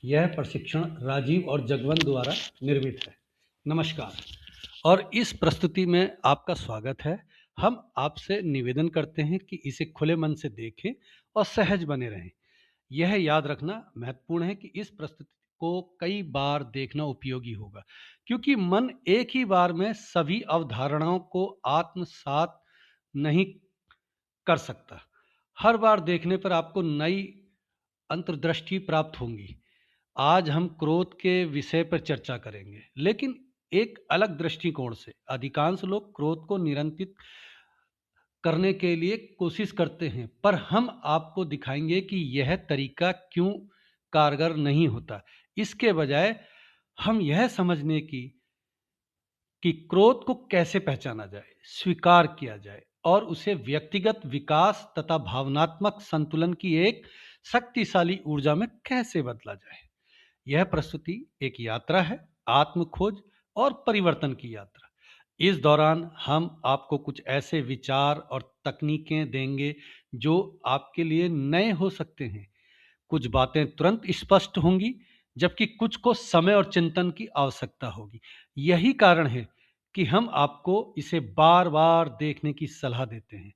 यह प्रशिक्षण राजीव और जगवंत द्वारा निर्मित है। नमस्कार और इस प्रस्तुति में आपका स्वागत है। हम आपसे निवेदन करते हैं कि इसे खुले मन से देखें और सहज बने रहें। यह याद रखना महत्वपूर्ण है कि इस प्रस्तुति को कई बार देखना उपयोगी होगा, क्योंकि मन एक ही बार में सभी अवधारणाओं को आत्मसात नहीं कर सकता। हर बार देखने पर आपको नई अंतर्दृष्टि प्राप्त होंगी। आज हम क्रोध के विषय पर चर्चा करेंगे, लेकिन एक अलग दृष्टिकोण से। अधिकांश लोग क्रोध को नियंत्रित करने के लिए कोशिश करते हैं, पर हम आपको दिखाएंगे कि यह तरीका क्यों कारगर नहीं होता। इसके बजाय हम यह समझने की कि क्रोध को कैसे पहचाना जाए, स्वीकार किया जाए और उसे व्यक्तिगत विकास तथा भावनात्मक संतुलन की एक शक्तिशाली ऊर्जा में कैसे बदला जाए। यह प्रस्तुति एक यात्रा है, आत्म खोज और परिवर्तन की यात्रा। इस दौरान हम आपको कुछ ऐसे विचार और तकनीकें देंगे जो आपके लिए नए हो सकते हैं। कुछ बातें तुरंत स्पष्ट होंगी, जबकि कुछ को समय और चिंतन की आवश्यकता होगी। यही कारण है कि हम आपको इसे बार बार देखने की सलाह देते हैं।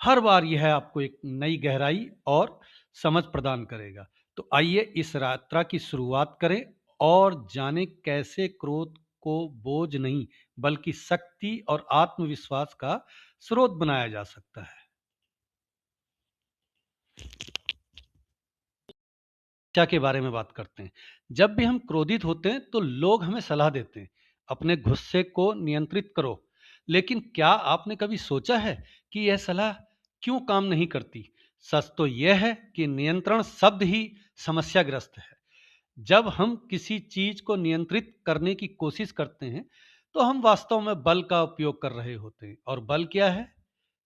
हर बार यह आपको एक नई गहराई और समझ प्रदान करेगा। तो आइए इस यात्रा की शुरुआत करें और जानें कैसे क्रोध को बोझ नहीं, बल्कि शक्ति और आत्मविश्वास का स्रोत बनाया जा सकता है। समस्या के बारे में बात करते हैं। जब भी हम क्रोधित होते हैं तो लोग हमें सलाह देते हैं, अपने गुस्से को नियंत्रित करो। लेकिन क्या आपने कभी सोचा है कि यह सलाह क्यों काम नहीं करती? सच तो यह है कि नियंत्रण शब्द ही समस्याग्रस्त है। जब हम किसी चीज को नियंत्रित करने की कोशिश करते हैं, तो हम वास्तव में बल का उपयोग कर रहे होते हैं। और बल क्या है?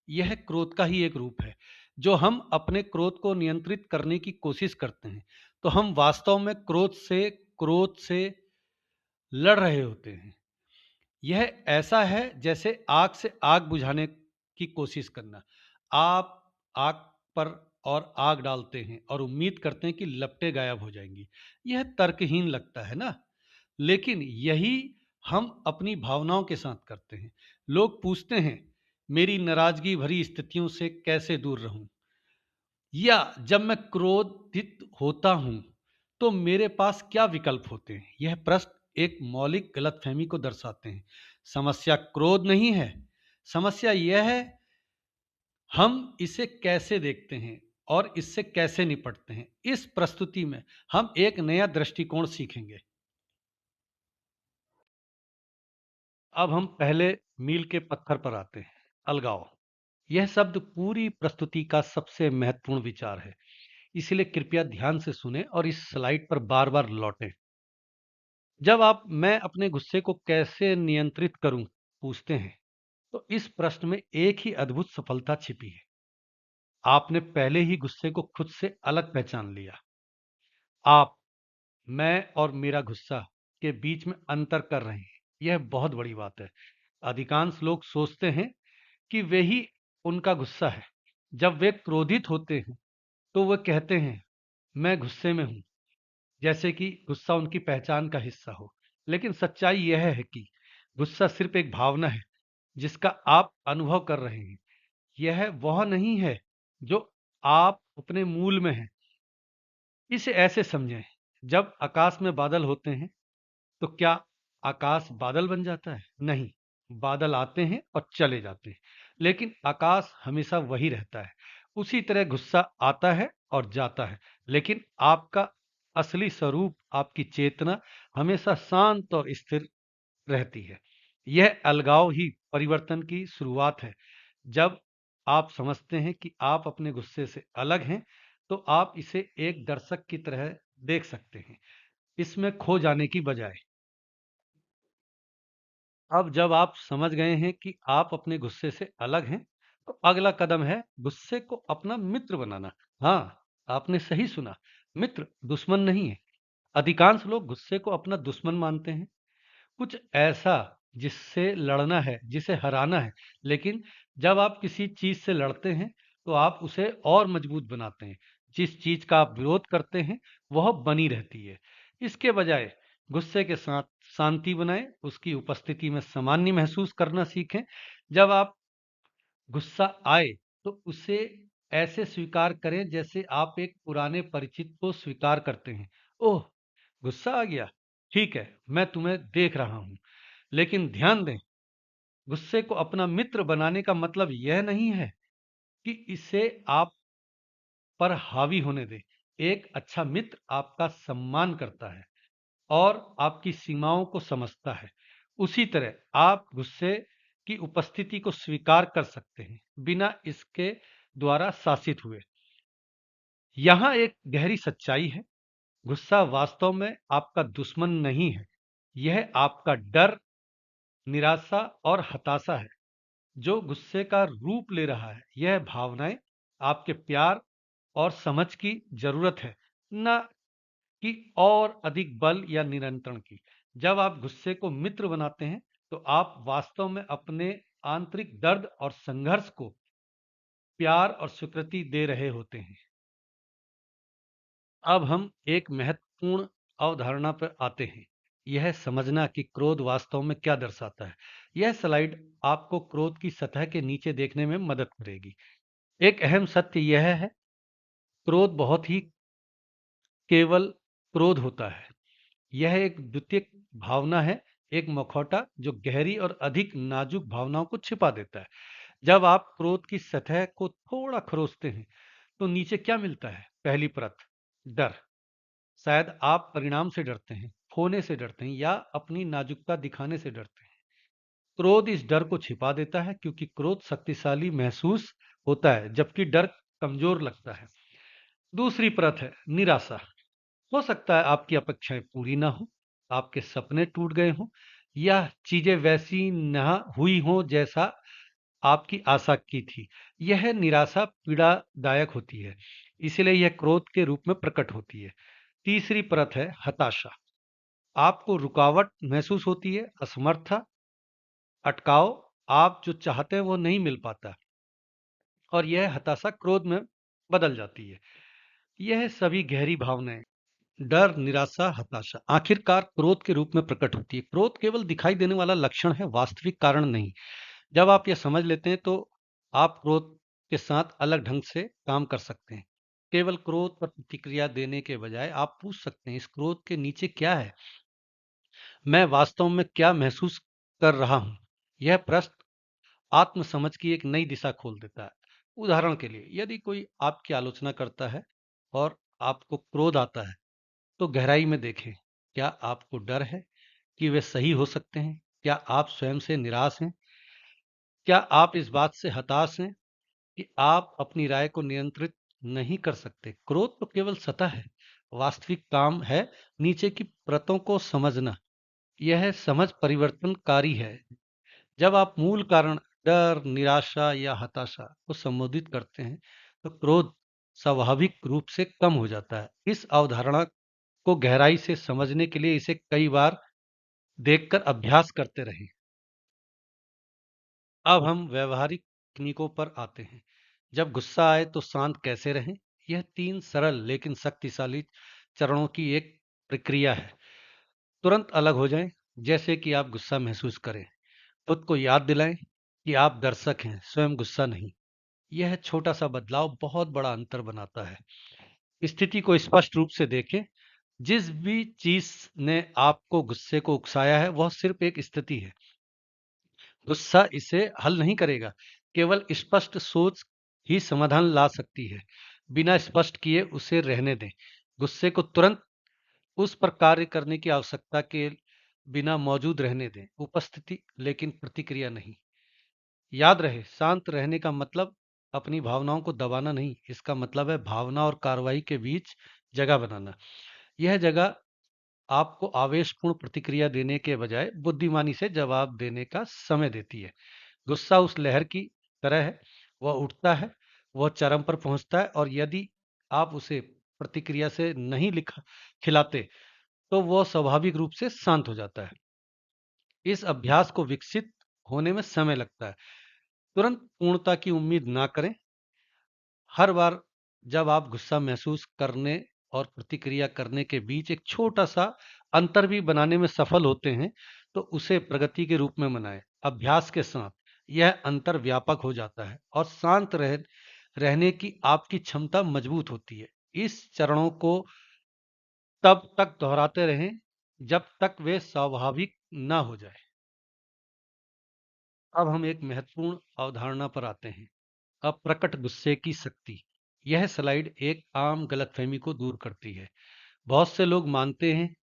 यह क्रोध का ही एक रूप है। जो हम अपने क्रोध को नियंत्रित करने की कोशिश करते हैं, तो हम वास्तव में क्रोध से लड़ रहे होते हैं। यह ऐसा है जैसे आग से आग बुझाने की कोशिश करना। आप आग पर और आग डालते हैं और उम्मीद करते हैं कि लपटें गायब हो जाएंगी। यह तर्कहीन लगता है ना? लेकिन यही हम अपनी भावनाओं के साथ करते हैं। लोग पूछते हैं, मेरी नाराजगी भरी स्थितियों से कैसे दूर रहूं? या जब मैं क्रोधित होता हूं, तो मेरे पास क्या विकल्प होते हैं? यह प्रश्न एक मौलिक गलतफहमी को दर्शाते हैं। समस्या क्रोध नहीं है, समस्या यह है हम इसे कैसे देखते हैं और इससे कैसे निपटते हैं। इस प्रस्तुति में हम एक नया दृष्टिकोण सीखेंगे। अब हम पहले मील के पत्थर पर आते हैं, अलगाव। यह शब्द पूरी प्रस्तुति का सबसे महत्वपूर्ण विचार है, इसलिए कृपया ध्यान से सुने और इस स्लाइड पर बार बार लौटें। जब आप मैं अपने गुस्से को कैसे नियंत्रित करूं पूछते हैं, तो इस प्रश्न में एक ही अद्भुत सफलता छिपी है। आपने पहले ही गुस्से को खुद से अलग पहचान लिया। आप, मैं और मेरा गुस्सा के बीच में अंतर कर रहे हैं। यह बहुत बड़ी बात है। अधिकांश लोग सोचते हैं कि वे ही उनका गुस्सा है। जब वे क्रोधित होते हैं, तो वे कहते हैं, मैं गुस्से में हूं, जैसे कि गुस्सा उनकी पहचान का हिस्सा हो। लेकिन सच्चाई यह है कि गुस्सा सिर्फ एक भावना है जिसका आप अनुभव कर रहे हैं। यह वह नहीं है जो आप अपने मूल में है। इसे ऐसे समझें, जब आकाश में बादल होते हैं, तो क्या आकाश बादल बन जाता है? नहीं, बादल आते हैं और चले जाते हैं, लेकिन आकाश हमेशा वही रहता है। उसी तरह गुस्सा आता है और जाता है, लेकिन आपका असली स्वरूप, आपकी चेतना हमेशा शांत और स्थिर रहती है। यह अलगाव ही परिवर्तन की शुरुआत है। जब आप समझते हैं कि आप अपने गुस्से से अलग हैं, तो आप इसे एक दर्शक की तरह देख सकते हैं, इसमें खो जाने की बजाय। अब जब आप समझ गए हैं कि आप अपने गुस्से से अलग हैं, तो अगला कदम है गुस्से को अपना मित्र बनाना। हाँ, आपने सही सुना, मित्र, दुश्मन नहीं है। अधिकांश लोग गुस्से को अपना दुश्मन मानते हैं, कुछ ऐसा जिससे लड़ना है, जिसे हराना है। लेकिन जब आप किसी चीज से लड़ते हैं, तो आप उसे और मजबूत बनाते हैं। जिस चीज का आप विरोध करते हैं वह बनी रहती है। इसके बजाय गुस्से के साथ शांति बनाएं, उसकी उपस्थिति में सामान्य महसूस करना सीखें। जब आप गुस्सा आए तो उसे ऐसे स्वीकार करें जैसे आप एक पुराने परिचित को स्वीकार करते हैं। ओह, गुस्सा आ गया, ठीक है, मैं तुम्हें देख रहा हूं। लेकिन ध्यान दें, गुस्से को अपना मित्र बनाने का मतलब यह नहीं है कि इसे आप पर हावी होने दें। एक अच्छा मित्र आपका सम्मान करता है और आपकी सीमाओं को समझता है। उसी तरह आप गुस्से की उपस्थिति को स्वीकार कर सकते हैं बिना इसके द्वारा शासित हुए। यहाँ एक गहरी सच्चाई है, गुस्सा वास्तव में आपका दुश्मन नहीं है। यह आपका डर, निराशा और हताशा है जो गुस्से का रूप ले रहा है। यह भावनाएं आपके प्यार और समझ की जरूरत है, न कि और अधिक बल या नियंत्रण की। जब आप गुस्से को मित्र बनाते हैं तो आप वास्तव में अपने आंतरिक दर्द और संघर्ष को प्यार और स्वीकृति दे रहे होते हैं। अब हम एक महत्वपूर्ण अवधारणा पर आते हैं, यह समझना कि क्रोध वास्तव में क्या दर्शाता है। यह स्लाइड आपको क्रोध की सतह के नीचे देखने में मदद करेगी। एक अहम सत्य यह है, क्रोध बहुत ही केवल क्रोध होता है। यह एक द्वितीयक भावना है, एक मुखौटा जो गहरी और अधिक नाजुक भावनाओं को छिपा देता है। जब आप क्रोध की सतह को थोड़ा खरोचते हैं तो नीचे क्या मिलता है? पहली परत, डर। शायद आप परिणाम से डरते हैं, खोने से डरते हैं या अपनी नाजुकता दिखाने से डरते हैं। क्रोध इस डर को छिपा देता है क्योंकि क्रोध शक्तिशाली महसूस होता है जबकि डर कमजोर लगता है। दूसरी परत है निराशा। हो सकता है आपकी अपेक्षाएं पूरी ना हो, आपके सपने टूट गए हों या चीजें वैसी ना हुई हों जैसा आपकी आशा की थी। यह निराशा पीड़ादायक होती है, इसलिए यह क्रोध के रूप में प्रकट होती है। तीसरी परत है हताशा। आपको रुकावट महसूस होती है, असमर्थता, अटकाव, आप जो चाहते हैं वो नहीं मिल पाता और यह हताशा क्रोध में बदल जाती है। यह सभी गहरी भावनाएं, डर, निराशा, हताशा, आखिरकार क्रोध के रूप में प्रकट होती है। क्रोध केवल दिखाई देने वाला लक्षण है, वास्तविक कारण नहीं। जब आप यह समझ लेते हैं तो आप क्रोध के साथ अलग ढंग से काम कर सकते हैं। केवल क्रोध पर प्रतिक्रिया देने के बजाय आप पूछ सकते हैं, इस क्रोध के नीचे क्या है? मैं वास्तव में क्या महसूस कर रहा हूं? यह प्रश्न आत्मसमझ की एक नई दिशा खोल देता है। उदाहरण के लिए, यदि कोई आपकी आलोचना करता है और आपको क्रोध आता है तो गहराई में देखें, क्या आपको डर है कि वे सही हो सकते हैं? क्या आप स्वयं से निराश हैं? क्या आप इस बात से हताश हैं कि आप अपनी राय को नियंत्रित नहीं कर सकते? क्रोध तो केवल सतह है, वास्तविक काम है नीचे की परतों को समझना। यह समझ परिवर्तनकारी है। जब आप मूल कारण, डर, निराशा या हताशा को संबोधित करते हैं तो क्रोध स्वाभाविक रूप से कम हो जाता है। इस अवधारणा को गहराई से समझने के लिए इसे कई बार देखकर अभ्यास करते रहें। अब हम व्यवहारिक तकनीकों पर आते हैं। जब गुस्सा आए तो शांत कैसे रहें? यह 3 सरल लेकिन शक्तिशाली चरणों की एक प्रक्रिया है। तुरंत अलग हो जाएं, जैसे कि आप गुस्सा महसूस करें। खुद को याद दिलाएं कि आप दर्शक हैं, स्वयं गुस्सा नहीं। यह छोटा सा बदलाव बहुत बड़ा अंतर बनाता है। स्थिति को स्पष्ट रूप से देखें। जिस भी चीज ने आपको गुस्से को उकसाया है वह सिर्फ एक स्थिति है। गुस्सा इसे हल नहीं करेगा। केवल स्पष्ट सोच ही समाधान ला सकती है। बिना स्पष्ट किए उसे रहने दें। गुस्से को तुरंत उस पर कार्य करने की आवश्यकता के बिना मौजूद रहने दें। उपस्थिति लेकिन प्रतिक्रिया नहीं। याद रहे, शांत रहने का मतलब अपनी भावनाओं को दबाना नहीं, इसका मतलब है भावना और कार्रवाई के बीच जगह बनाना। यह जगह आपको आवेशपूर्ण प्रतिक्रिया देने के बजाय बुद्धिमानी से जवाब देने का समय देती है। गुस्सा उस लहर की तरह है, वह उठता है, वह चरम पर पहुंचता है और यदि आप उसे प्रतिक्रिया से नहीं लिखा खिलाते तो वह स्वाभाविक रूप से शांत हो जाता है। इस अभ्यास को विकसित होने में समय लगता है। तुरंत पूर्णता की उम्मीद ना करें। हर बार जब आप गुस्सा महसूस करने और प्रतिक्रिया करने के बीच एक छोटा-सा अंतर भी बनाने में सफल होते हैं, तो उसे प्रगति के रूप में मनाएँ। अभ्यास के साथ यह अंतर व्यापक हो जाता है और शांत रहने की आपकी क्षमता मजबूत होती है। इस चरणों को तब तक दोहराते रहें, जब तक वे स्वाभाविक ना हो जाए। अब हम एक महत्वपूर्ण अवधारणा पर आते हैं, अप्रकट गुस्से की शक्ति। यह स्लाइड एक आम गलतफहमी को दूर करती है। बहुत से लोग मानते हैं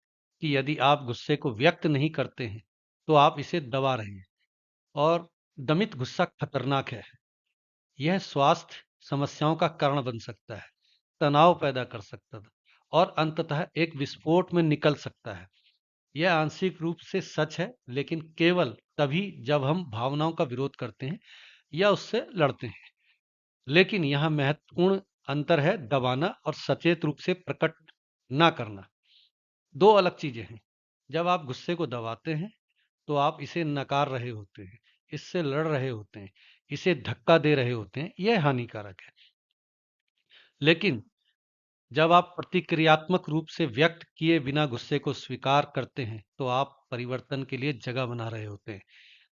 कि यदि आप गुस्से को व्यक्त नहीं करते हैं, तो आप इसे दबा रहे हैं और दमित गुस्सा खतरनाक है। यह स्वास्थ्य समस्याओं का कारण बन सकता है, तनाव पैदा कर सकता है और अंततः एक विस्फोट में निकल सकता है। यह आंशिक रूप से सच है, लेकिन केवल तभी जब हम भावनाओं का विरोध करते हैं या उससे लड़ते हैं। लेकिन यहाँ महत्वपूर्ण अंतर है दबाना और सचेत रूप से प्रकट ना करना। दो अलग चीजें हैं। जब आप गुस्से को दबाते हैं, तो आप इसे नकार रहे होते हैं, इससे लड़ रहे होते हैं, इसे धक्का दे रहे होते हैं। यह हानिकारक है। लेकिन जब आप प्रतिक्रियात्मक रूप से व्यक्त किए बिना गुस्से को स्वीकार करते हैं, तो आप परिवर्तन के लिए जगह बना रहे होते हैं।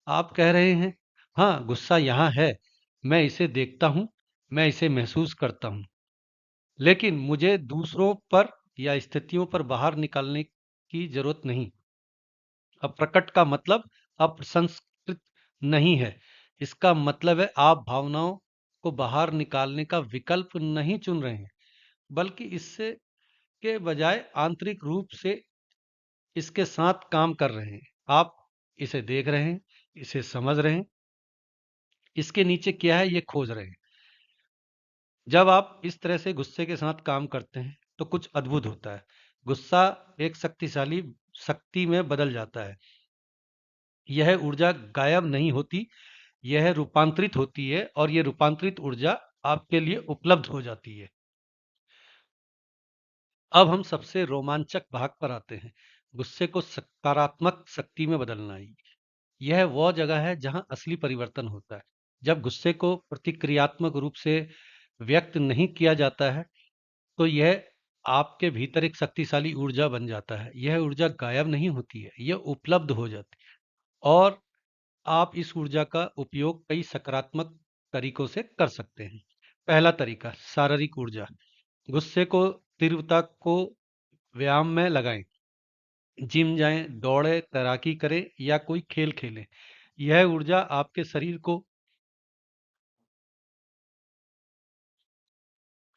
आप कह रहे हैं, हाँ, गुस्सा यहाँ है, मैं इसे देखता हूँ, मैं इसे महसूस करता हूँ, लेकिन मुझे दूसरों पर या स्थितियों पर बाहर निकालने की जरूरत नहीं। अप्रकट का मतलब अप्रसंस्कृत नहीं है। इसका मतलब है आप भावनाओं को बाहर निकालने का विकल्प नहीं चुन रहे हैं, बल्कि इससे के बजाय आंतरिक रूप से इसके साथ काम कर रहे हैं। आप इसे देख रहे हैं, इसे समझ रहे हैं, इसके नीचे क्या है ये खोज रहे हैं। जब आप इस तरह से गुस्से के साथ काम करते हैं, तो कुछ अद्भुत होता है। गुस्सा एक शक्तिशाली शक्ति में बदल जाता है। यह ऊर्जा गायब नहीं होती, यह रूपांतरित होती है और यह रूपांतरित ऊर्जा आपके लिए उपलब्ध हो जाती है। अब हम सबसे रोमांचक भाग पर आते हैं, गुस्से को सकारात्मक शक्ति में बदलना। यह वह जगह है जहां असली परिवर्तन होता है। जब गुस्से को प्रतिक्रियात्मक रूप से व्यक्त नहीं किया जाता है, तो यह आपके भीतर एक शक्तिशाली ऊर्जा बन जाता है। यह ऊर्जा गायब नहीं होती है, यह उपलब्ध हो जाती है और आप इस ऊर्जा का उपयोग कई सकारात्मक तरीकों से कर सकते हैं। पहला तरीका, शारीरिक ऊर्जा। गुस्से को तीव्रता को व्यायाम में लगाएं। जिम जाएं, दौड़ें, तैराकी करें या कोई खेल खेलें। यह ऊर्जा आपके शरीर को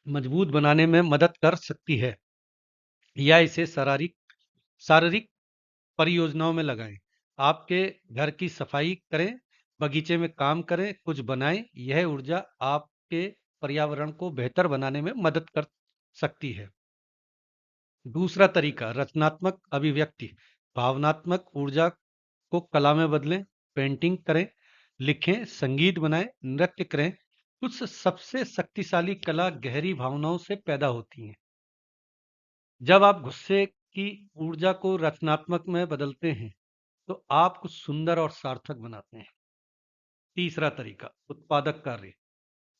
मजबूत बनाने में मदद कर सकती है। या इसे शारीरिक शारीरिक परियोजनाओं में लगाएं। आपके घर की सफाई करें, बगीचे में काम करें, कुछ बनाएं। यह ऊर्जा आपके पर्यावरण को बेहतर बनाने में मदद कर सकती है। दूसरा तरीका, रचनात्मक अभिव्यक्ति। भावनात्मक ऊर्जा को कला में बदलें। पेंटिंग करें, लिखें, संगीत बनाएं, नृत्य करें। कुछ सबसे शक्तिशाली कला गहरी भावनाओं से पैदा होती हैं। जब आप गुस्से की ऊर्जा को रचनात्मक में बदलते हैं, तो आप कुछ सुंदर और सार्थक बनाते हैं। तीसरा तरीका, उत्पादक कार्य।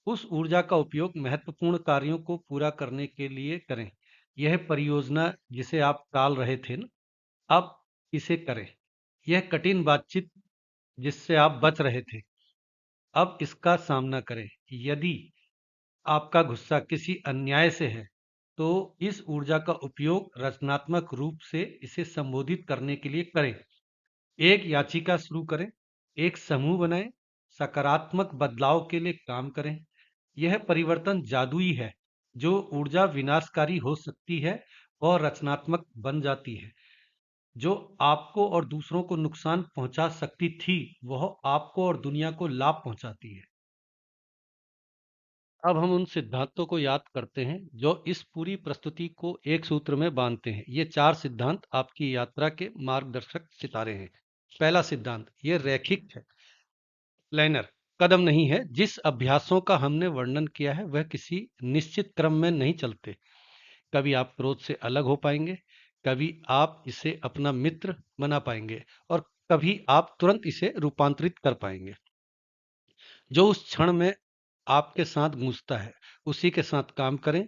उस ऊर्जा का उपयोग महत्वपूर्ण कार्यों को पूरा करने के लिए करें। यह परियोजना जिसे आप टाल रहे थे ना, अब इसे करें। यह कठिन बातचीत जिससे आप बच रहे थे, अब इसका सामना करें। यदि आपका गुस्सा किसी अन्याय से है, तो इस ऊर्जा का उपयोग रचनात्मक रूप से इसे संबोधित करने के लिए करें। एक याचिका शुरू करें, एक समूह बनाएं, सकारात्मक बदलाव के लिए काम करें। यह परिवर्तन जादुई है। जो ऊर्जा विनाशकारी हो सकती है, वह रचनात्मक बन जाती है। जो आपको और दूसरों को नुकसान पहुंचा सकती थी, वह आपको और दुनिया को लाभ पहुंचाती है। अब हम उन सिद्धांतों को याद करते हैं जो इस पूरी प्रस्तुति को एक सूत्र में बांधते हैं। ये 4 सिद्धांत आपकी यात्रा के मार्गदर्शक सितारे हैं। पहला सिद्धांत, ये रैखिक है, प्लानर कदम नहीं है। जिस अभ्यासों का हमने वर्णन किया है, वह किसी निश्चित क्रम में नहीं चलते। कभी आप क्रोध से अलग हो पाएंगे, कभी आप इसे अपना मित्र बना पाएंगे और कभी आप तुरंत इसे रूपांतरित कर पाएंगे। जो उस क्षण में आपके साथ गूंजता है, उसी के साथ काम करें।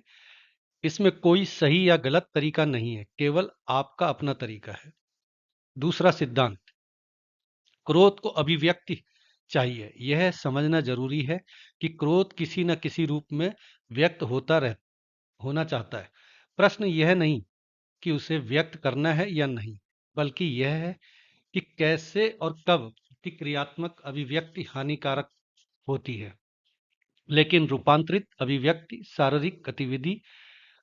इसमें कोई सही या गलत तरीका नहीं है, केवल आपका अपना तरीका है। दूसरा सिद्धांत, क्रोध को अभिव्यक्ति चाहिए। यह समझना जरूरी है कि क्रोध किसी न किसी रूप में व्यक्त होना चाहता है। प्रश्न यह नहीं कि उसे व्यक्त करना है या नहीं, बल्कि यह है कि कैसे और कब। प्रतिक्रियात्मक अभिव्यक्ति हानिकारक होती है, लेकिन रूपांतरित अभिव्यक्ति शारीरिक गतिविधि,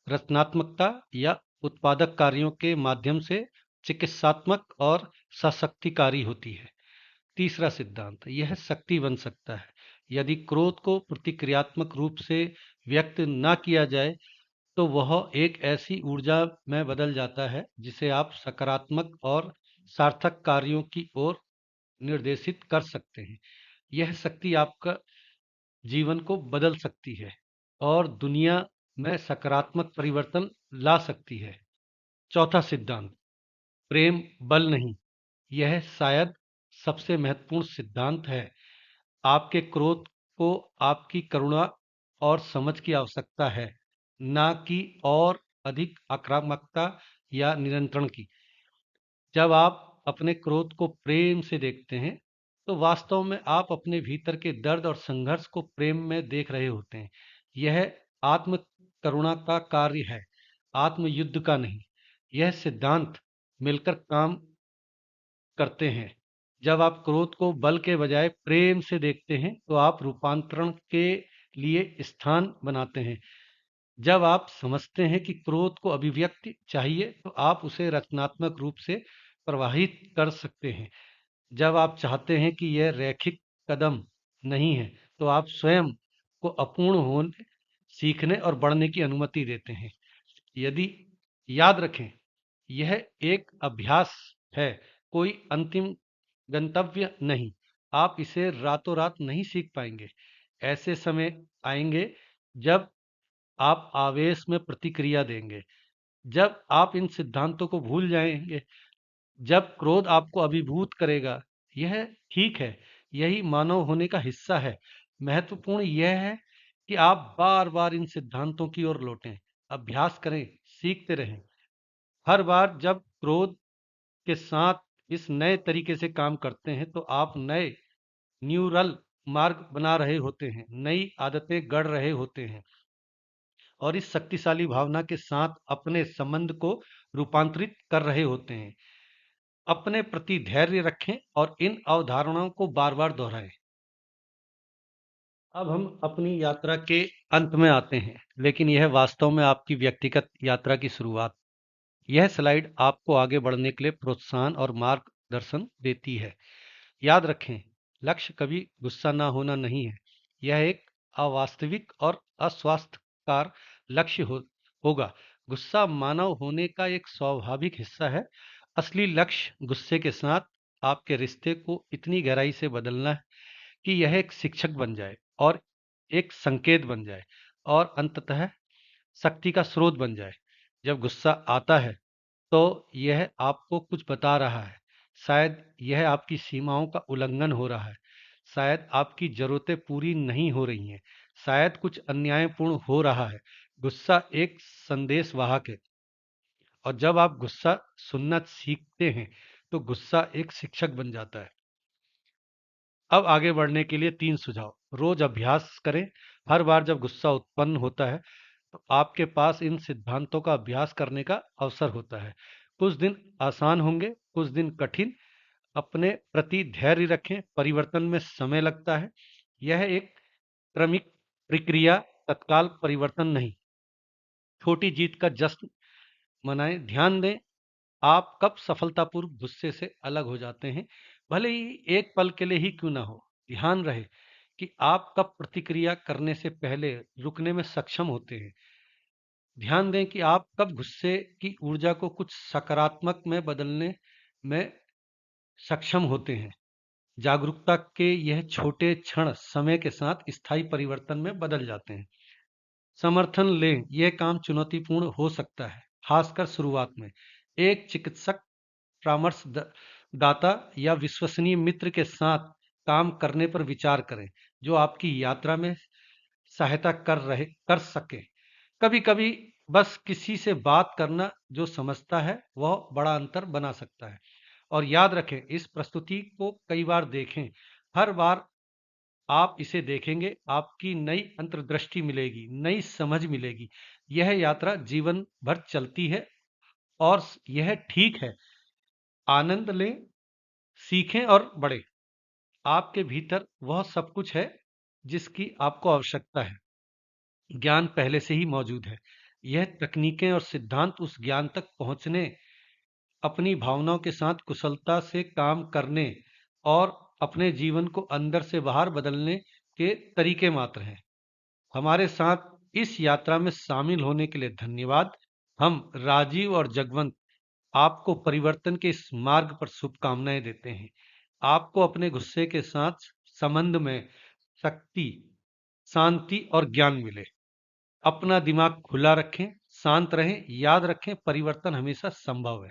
रचनात्मकता या उत्पादक कार्यों के माध्यम से चिकित्सात्मक और सशक्तिकारी होती है। तीसरा सिद्धांत, यह शक्ति बन सकता है। यदि क्रोध को प्रतिक्रियात्मक रूप से व्यक्त न किया जाए तो वह एक ऐसी ऊर्जा में बदल जाता है जिसे आप सकारात्मक और सार्थक कार्यों की ओर निर्देशित कर सकते हैं। यह शक्ति आपका जीवन को बदल सकती है और दुनिया में सकारात्मक परिवर्तन ला सकती है। चौथा सिद्धांत, प्रेम बल नहीं। यह शायद सबसे महत्वपूर्ण सिद्धांत है। आपके क्रोध को आपकी करुणा और समझ की आवश्यकता है, ना कि और अधिक आक्रामकता या नियंत्रण की। जब आप अपने क्रोध को प्रेम से देखते हैं तो वास्तव में आप अपने भीतर के दर्द और संघर्ष को प्रेम में देख रहे होते हैं। यह आत्म करुणा का कार्य है, आत्म युद्ध का नहीं। यह सिद्धांत मिलकर काम करते हैं। जब आप क्रोध को बल के बजाय प्रेम से देखते हैं तो आप रूपांतरण के लिए स्थान बनाते हैं। जब आप समझते हैं कि क्रोध को अभिव्यक्ति चाहिए तो आप उसे रचनात्मक रूप से प्रवाहित कर सकते हैं। जब आप चाहते हैं कि यह रैखिक कदम नहीं है तो आप स्वयं को अपूर्ण होने, सीखने और बढ़ने की अनुमति देते हैं। यदि याद रखें, यह एक अभ्यास है, कोई अंतिम गंतव्य नहीं। आप इसे रातों रात नहीं सीख पाएंगे। ऐसे समय आएंगे जब आप आवेश में प्रतिक्रिया देंगे, जब आप इन सिद्धांतों को भूल जाएंगे, जब क्रोध आपको अभिभूत करेगा। यह ठीक है, यही मानव होने का हिस्सा है। महत्वपूर्ण यह है कि आप बार बार इन सिद्धांतों की ओर लौटें, अभ्यास करें, सीखते रहें। हर बार जब क्रोध के साथ इस नए तरीके से काम करते हैं तो आप नए न्यूरल मार्ग बना रहे होते हैं, नई आदतें गढ़ रहे होते हैं और इस शक्तिशाली भावना के साथ अपने संबंध को रूपांतरित कर रहे होते हैं। अपने प्रति धैर्य रखें और इन अवधारणाओं को बार बार दोहराएं। अब हम अपनी यात्रा के अंत में आते हैं, लेकिन यह वास्तव में आपकी व्यक्तिगत यात्रा की शुरुआत। यह स्लाइड आपको आगे बढ़ने के लिए प्रोत्साहन और मार्गदर्शन देती है। याद रखें, लक्ष्य कभी गुस्सा ना होना नहीं है। यह एक अवास्तविक और अस्वास्थ्यकर लक्ष्य होगा। गुस्सा मानव होने का एक स्वाभाविक हिस्सा है। असली लक्ष्य गुस्से के साथ आपके रिश्ते को इतनी गहराई से बदलना है कि यह एक शिक्षक बन जाए और एक संकेत बन जाए और अंततः शक्ति का स्रोत बन जाए। जब गुस्सा आता है तो यह आपको कुछ बता रहा है। शायद यह आपकी सीमाओं का उल्लंघन हो रहा है, शायद आपकी जरूरतें पूरी नहीं हो रही हैं, शायद कुछ अन्यायपूर्ण हो रहा है। गुस्सा एक संदेश वाहक है और जब आप गुस्सा सुनना सीखते हैं तो गुस्सा एक शिक्षक बन जाता है। अब आगे बढ़ने के लिए 3 सुझाव। रोज अभ्यास करें। हर बार जब गुस्सा उत्पन्न होता है तो आपके पास इन सिद्धांतों का अभ्यास करने का अवसर होता है। कुछ दिन आसान होंगे, कुछ दिन कठिन। अपने प्रति धैर्य रखें, परिवर्तन में समय लगता है। यह एक क्रमिक प्रक्रिया, तत्काल परिवर्तन नहीं। छोटी जीत का जश्न मनाएं। ध्यान दें आप कब सफलतापूर्वक गुस्से से अलग हो जाते हैं, भले ही एक पल के लिए ही क्यों ना हो। ध्यान रहे कि आप कब प्रतिक्रिया करने से पहले रुकने में सक्षम होते हैं। ध्यान दें कि आप कब गुस्से की ऊर्जा को कुछ सकारात्मक में बदलने में सक्षम होते हैं। जागरूकता के यह छोटे क्षण समय के साथ स्थायी परिवर्तन में बदल जाते हैं। समर्थन लें, यह काम चुनौतीपूर्ण हो सकता है, खासकर शुरुआत में। एक चिकित्सक, परामर्शदाता या विश्वसनीय मित्र के साथ काम करने पर विचार करें जो आपकी यात्रा में सहायता कर सके। कभी कभी बस किसी से बात करना जो समझता है वह बड़ा अंतर बना सकता है। और याद रखें, इस प्रस्तुति को कई बार देखें। हर बार आप इसे देखेंगे, आपकी नई अंतर्दृष्टि मिलेगी, नई समझ मिलेगी। यह यात्रा जीवन भर चलती है और यह ठीक है। आनंद लें, सीखें और बढ़ें। आपके भीतर वह सब कुछ है जिसकी आपको आवश्यकता है। ज्ञान पहले से ही मौजूद है। यह तकनीकें और सिद्धांत उस ज्ञान तक पहुंचने, अपनी भावनाओं के साथ कुशलता से काम करने और अपने जीवन को अंदर से बाहर बदलने के तरीके मात्र हैं। हमारे साथ इस यात्रा में शामिल होने के लिए धन्यवाद। हम राजीव और जगवंत आपको परिवर्तन के इस मार्ग पर शुभकामनाएं देते हैं। आपको अपने गुस्से के साथ संबंध में शक्ति, शांति और ज्ञान मिले। अपना दिमाग खुला रखें, शांत रहें, याद रखें परिवर्तन हमेशा संभव है।